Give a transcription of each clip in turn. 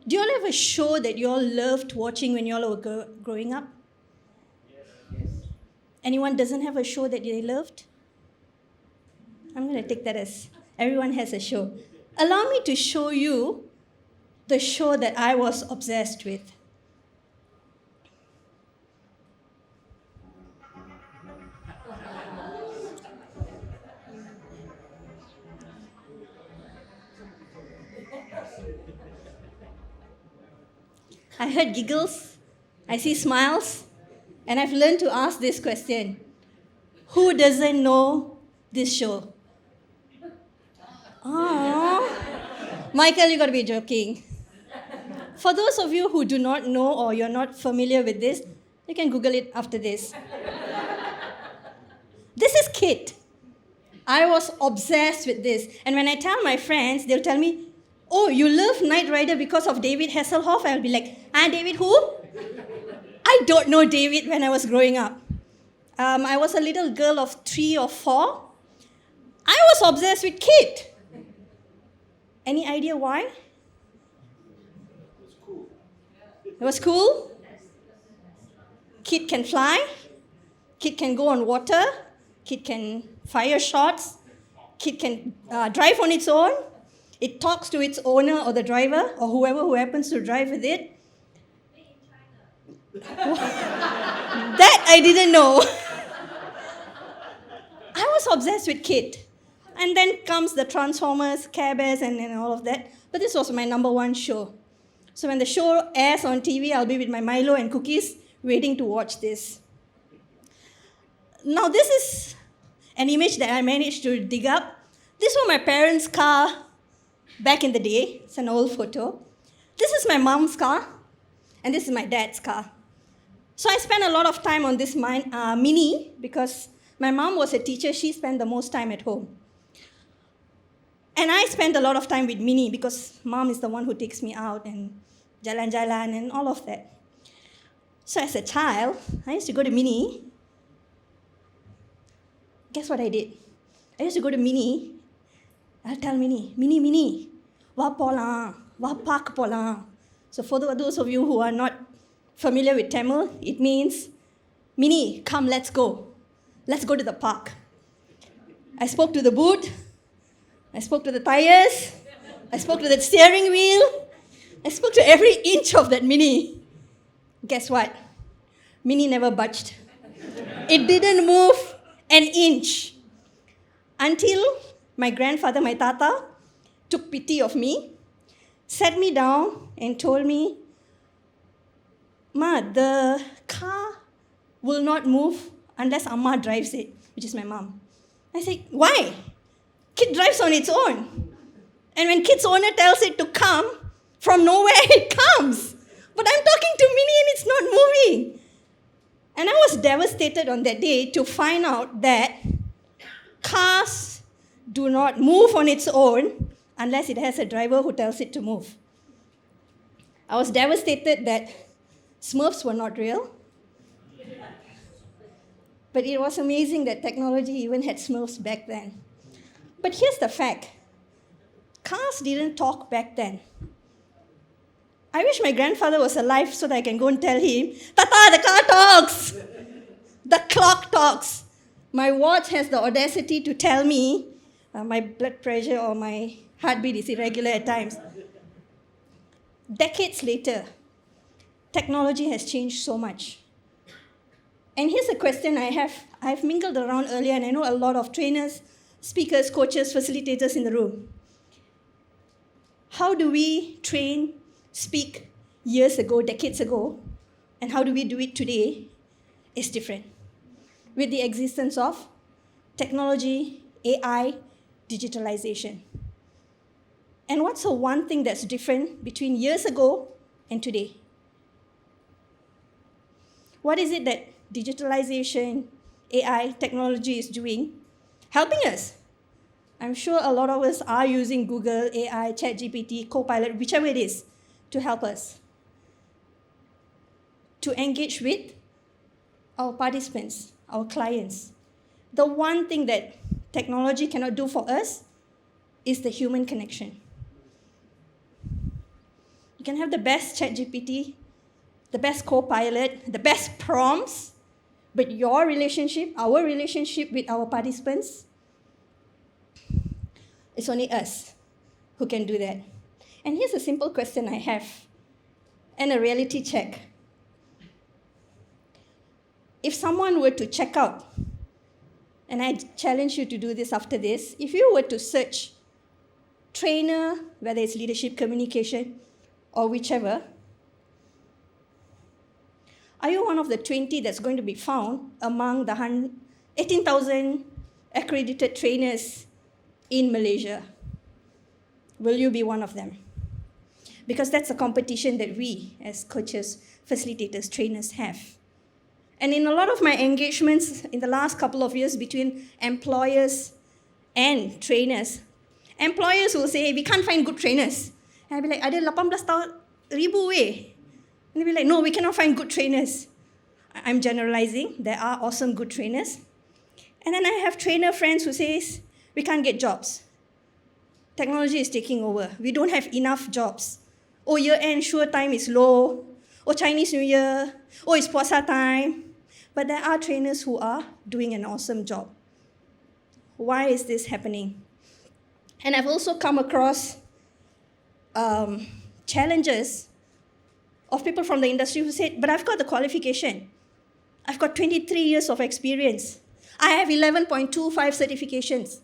Do you all have a show that you all loved watching when you all were growing up? Anyone doesn't have a show that they loved? I'm going to take that as everyone has a show. Allow me to show you the show that I was obsessed with. I heard giggles, I see smiles, and I've learned to ask this question. Who doesn't know this show? Oh, Michael, you got to be joking. For those of you who do not know or you're not familiar with this, you can Google it after this. This is Kit. I was obsessed with this. And when I tell my friends, they'll tell me, oh, you love Knight Rider because of David Hasselhoff? I'll be like, David who? I don't know David when I was growing up. I was a little girl of 3 or 4. I was obsessed with Kit. Any idea why? It was cool. Kit can fly. Kit can go on water. Kit can fire shots. Kit can drive on its own. It talks to its owner or the driver or whoever who happens to drive with it. That I didn't know. I was obsessed with Kit. And then comes the Transformers, Care Bears, and all of that. But this was my number one show. So when the show airs on TV, I'll be with my Milo and cookies, waiting to watch this. Now, this is an image that I managed to dig up. This was my parents' car back in the day. It's an old photo. This is my mom's car, and this is my dad's car. So I spent a lot of time on this Mini because my mom was a teacher. She spent the most time at home. And I spent a lot of time with Mini because mom is the one who takes me out and jalan-jalan and all of that. So as a child, I used to go to Mini. Guess what I did? I used to go to Mini. I'll tell Mini, va polam, va park polam. So for those of you who are not familiar with Tamil, it means, Mini, come, let's go. Let's go to the park. I spoke to the boot. I spoke to the tires. I spoke to the steering wheel. I spoke to every inch of that Mini. Guess what? Mini never budged. It didn't move an inch until my grandfather, my tata, took pity of me, sat me down and told me, Ma, the car will not move unless Amma drives it, which is my mom. I said, why? Kid drives on its own. And when Kid's owner tells it to come, from nowhere it comes. But I'm talking to Mini and it's not moving. And I was devastated on that day to find out that cars do not move on its own unless it has a driver who tells it to move. I was devastated that Smurfs were not real. But it was amazing that technology even had Smurfs back then. But here's the fact. Cars didn't talk back then. I wish my grandfather was alive so that I can go and tell him, Tata, the car talks! The clock talks. My watch has the audacity to tell me my blood pressure or my heartbeat is irregular at times. Decades later, technology has changed so much. And here's a question I've mingled around earlier, and I know a lot of trainers, speakers, coaches, facilitators in the room. How do we train, speak years ago, decades ago, and how do we do it today is different. With the existence of technology, AI, digitalization. And what's the one thing that's different between years ago and today? What is it that digitalization, AI, technology is doing? Helping us. I'm sure a lot of us are using Google, AI, ChatGPT, Copilot, whichever it is, to help us. To engage with our participants, our clients. The one thing that technology cannot do for us is the human connection. You can have the best ChatGPT, the best co-pilot, the best prompts, but your relationship, our relationship with our participants, it's only us who can do that. And here's a simple question I have, and a reality check. If someone were to check out, and I challenge you to do this after this, if you were to search trainer, whether it's leadership, communication, or whichever, are you one of the 20 that's going to be found among the 18,000 accredited trainers in Malaysia? Will you be one of them? Because that's a competition that we, as coaches, facilitators, trainers, have. And in a lot of my engagements in the last couple of years between employers and trainers, employers will say, we can't find good trainers. And I'll be like, ada 18,000 weh. And they'll be like, no, we cannot find good trainers. I'm generalizing. There are awesome good trainers. And then I have trainer friends who says, we can't get jobs. Technology is taking over. We don't have enough jobs. Oh, year-end, sure time is low. Oh, Chinese New Year. Oh, it's Puasa time. But there are trainers who are doing an awesome job. Why is this happening? And I've also come across challenges of people from the industry who said, but I've got the qualification. I've got 23 years of experience. I have 11.25 certifications.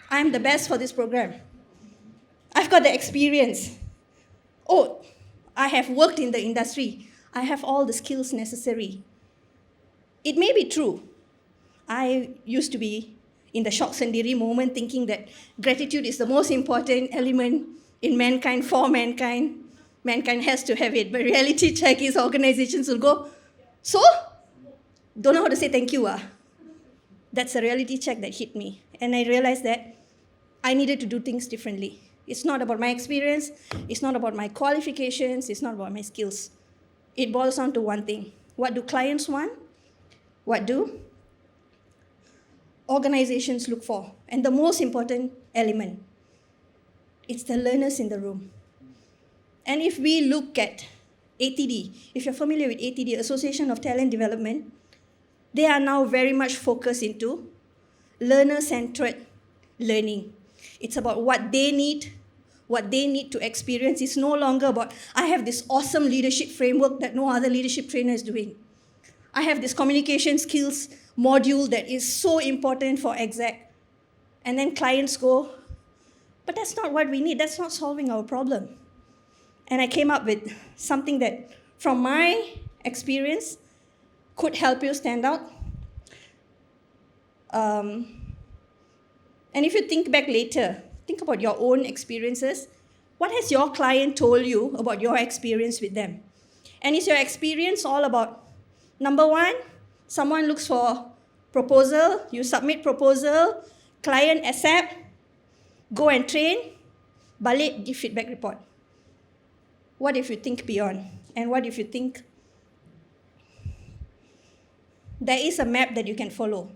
I'm the best for this program. I've got the experience. Oh, I have worked in the industry. I have all the skills necessary. It may be true. I used to be in the shock sendiri moment thinking that gratitude is the most important element in mankind, for mankind. Mankind has to have it. But reality check is organizations will go, so? Don't know how to say thank you. That's a reality check that hit me. And I realized that I needed to do things differently. It's not about my experience. It's not about my qualifications. It's not about my skills. It boils down to one thing. What do clients want? What do organizations look for? And the most important element, it's the learners in the room. And if we look at ATD, if you're familiar with ATD, Association of Talent Development, they are now very much focused into learner-centered learning. It's about what they need to experience. It's no longer about, I have this awesome leadership framework that no other leadership trainer is doing. I have this communication skills module that is so important for exec. And then clients go, but that's not what we need. That's not solving our problem. And I came up with something that, from my experience, could help you stand out. And if you think back later, think about your own experiences. What has your client told you about your experience with them? And is your experience all about, number one, someone looks for proposal, you submit proposal, client accept, go and train, balik, give feedback report. What if you think beyond? And what if you think there is a map that you can follow?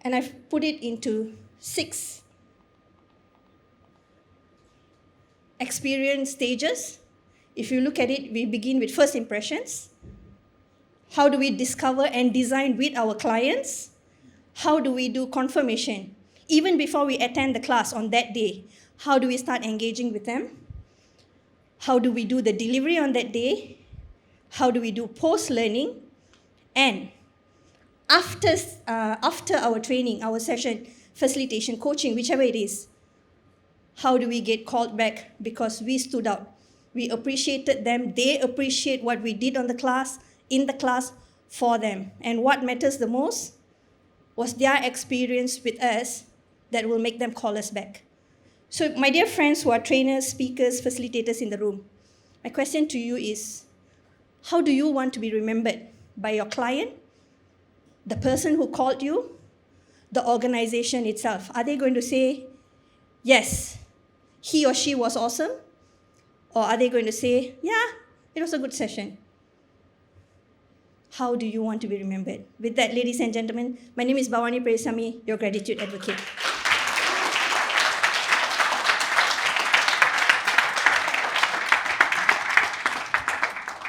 And I've put it into 6 experience stages. If you look at it, we begin with first impressions. How do we discover and design with our clients? How do we do confirmation? Even before we attend the class on that day, how do we start engaging with them? How do we do the delivery on that day? How do we do post-learning? And after our training, our session, facilitation, coaching, whichever it is, how do we get called back because we stood out? We appreciated them. They appreciate what we did on the class, in the class, for them. And what matters the most was their experience with us that will make them call us back. So my dear friends who are trainers, speakers, facilitators in the room, my question to you is, how do you want to be remembered? By your client, the person who called you, the organization itself? Are they going to say, yes, he or she was awesome? Or are they going to say, yeah, it was a good session? How do you want to be remembered? With that, ladies and gentlemen, my name is Bavani Periasamy, your gratitude advocate.